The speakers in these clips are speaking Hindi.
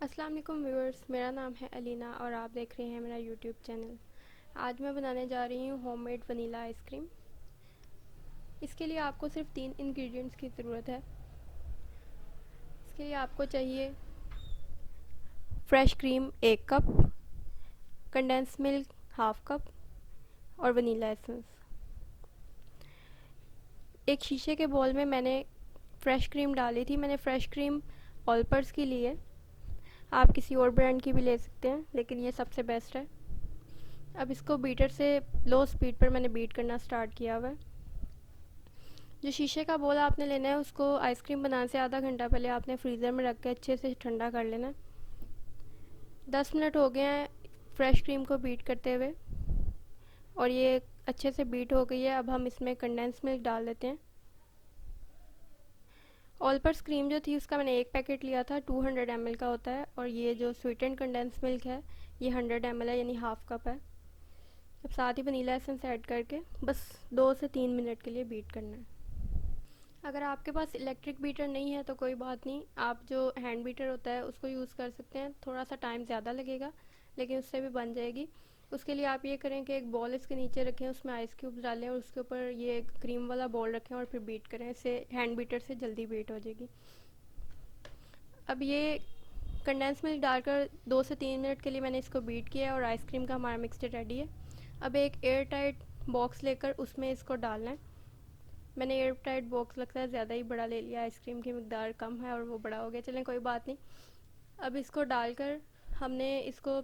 अस्सलाम वालेकुम व्यूअर्स, मेरा नाम है अलीना और आप देख रहे हैं मेरा यूट्यूब चैनल। आज मैं बनाने जा रही हूँ होममेड वनीला आइसक्रीम। इसके लिए आपको सिर्फ 3 इंग्रेडिएंट्स की ज़रूरत है। इसके लिए आपको चाहिए fresh cream 1 cup, condense milk half cup और वनीला एसेंस। एक शीशे के बाउल में मैंने फ्रेश क्रीम डाली थी। मैंने फ्रेश क्रीम ऑलपर्स की ली है। आप किसी और ब्रांड की भी ले सकते हैं, लेकिन ये सबसे बेस्ट है। अब इसको बीटर से लो स्पीड पर मैंने बीट करना स्टार्ट किया हुआ है। जो शीशे का बोल आपने लेना है, उसको आइसक्रीम बनाने से आधा घंटा पहले आपने फ्रीज़र में रख के अच्छे से ठंडा कर लेना है। 10 मिनट हो गए हैं फ्रेश क्रीम को बीट करते हुए और ये अच्छे से बीट हो गई है। अब हम इसमें कंडेंस मिल्क डाल देते हैं। ऑलपर्स क्रीम जो थी उसका मैंने एक पैकेट लिया था, 200 ml का होता है, और ये जो स्वीट एंड कंडेंस मिल्क है ये 100 ml है, यानी हाफ कप है। अब साथ ही वनीला एसेंस ऐड करके बस 2 से 3 मिनट के लिए बीट करना है। अगर आपके पास इलेक्ट्रिक बीटर नहीं है तो कोई बात नहीं, आप जो हैंड बीटर होता है उसको यूज़ कर सकते हैं। थोड़ा सा टाइम ज़्यादा लगेगा लेकिन उससे भी बन जाएगी। उसके लिए आप ये करें कि एक बॉल इसके नीचे रखें, उसमें आइस क्यूब्स डालें और उसके ऊपर ये क्रीम वाला बॉल रखें और फिर बीट करें। इससे हैंड बीटर से जल्दी बीट हो जाएगी। अब ये कंडेंस मिल्क डालकर 2 से 3 मिनट के लिए मैंने इसको बीट किया और आइसक्रीम का हमारा मिक्सचर रेडी है। अब एक एयर टाइट बॉक्स लेकर उसमें इसको डालना है। मैंने एयर टाइट बॉक्स लगता है ज़्यादा ही बड़ा ले लिया, आइसक्रीम की मकदार कम है और वो बड़ा हो गया। चलें कोई बात नहीं। अब इसको डालकर हमने इसको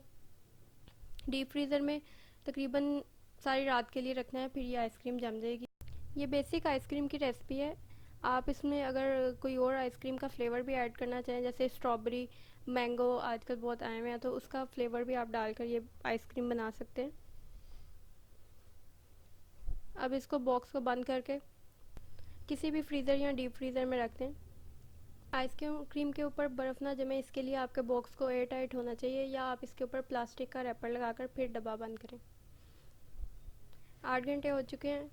डीप फ्रीज़र में तकरीबन सारी रात के लिए रखना है, फिर ये आइसक्रीम जम जाएगी। ये बेसिक आइसक्रीम की रेसिपी है। आप इसमें अगर कोई और आइसक्रीम का फ्लेवर भी ऐड करना चाहें, जैसे स्ट्रॉबेरी मैंगो आजकल बहुत आए हुए हैं, तो उसका फ्लेवर भी आप डालकर ये आइसक्रीम बना सकते हैं। अब इसको बॉक्स को बंद करके किसी भी फ्रीज़र या डीप फ्रीज़र में रख दें। आइसक्रीम क्रीम के ऊपर बर्फ़ ना जमे, इसके लिए आपके बॉक्स को एयर टाइट होना चाहिए, या आप इसके ऊपर प्लास्टिक का रैपर लगाकर फिर डब्बा बंद करें। 8 घंटे हो चुके हैं।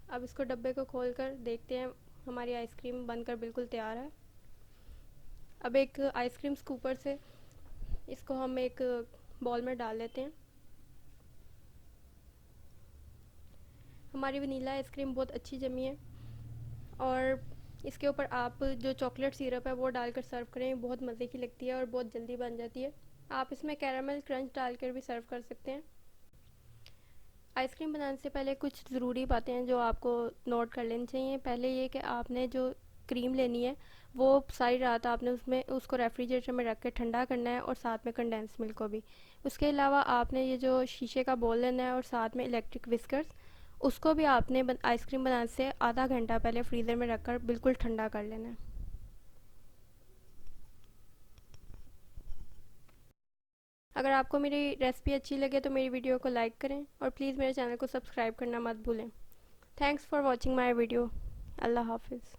अब इसको डब्बे को खोल कर देखते हैं, हमारी आइसक्रीम बनकर बिल्कुल तैयार है। अब एक आइसक्रीम स्कूपर से इसको हम एक बॉल में डाल लेते हैं। हमारी वनीला आइसक्रीम बहुत अच्छी जमी है और इसके ऊपर आप जो चॉकलेट सिरप है वो डालकर सर्व करें, बहुत मज़े की लगती है और बहुत जल्दी बन जाती है। आप इसमें कैरामल क्रंच डालकर भी सर्व कर सकते हैं। आइसक्रीम बनाने से पहले कुछ ज़रूरी बातें हैं जो आपको नोट कर लेनी चाहिए। पहले ये कि आपने जो क्रीम लेनी है वो सारी रात आपने उसको रेफ्रिजरेटर में रख के ठंडा करना है, और साथ में कंडेंस मिल्क को भी। उसके अलावा आपने ये जो शीशे का बोल लेना है और साथ में इलेक्ट्रिक विस्कर्स, उसको भी आपने आइसक्रीम बनाने से आधा घंटा पहले फ्रीज़र में रखकर बिल्कुल ठंडा कर लेना है। अगर आपको मेरी रेसिपी अच्छी लगे तो मेरी वीडियो को लाइक करें और प्लीज़ मेरे चैनल को सब्सक्राइब करना मत भूलें। Thanks for watching my video. अल्लाह हाफिज़।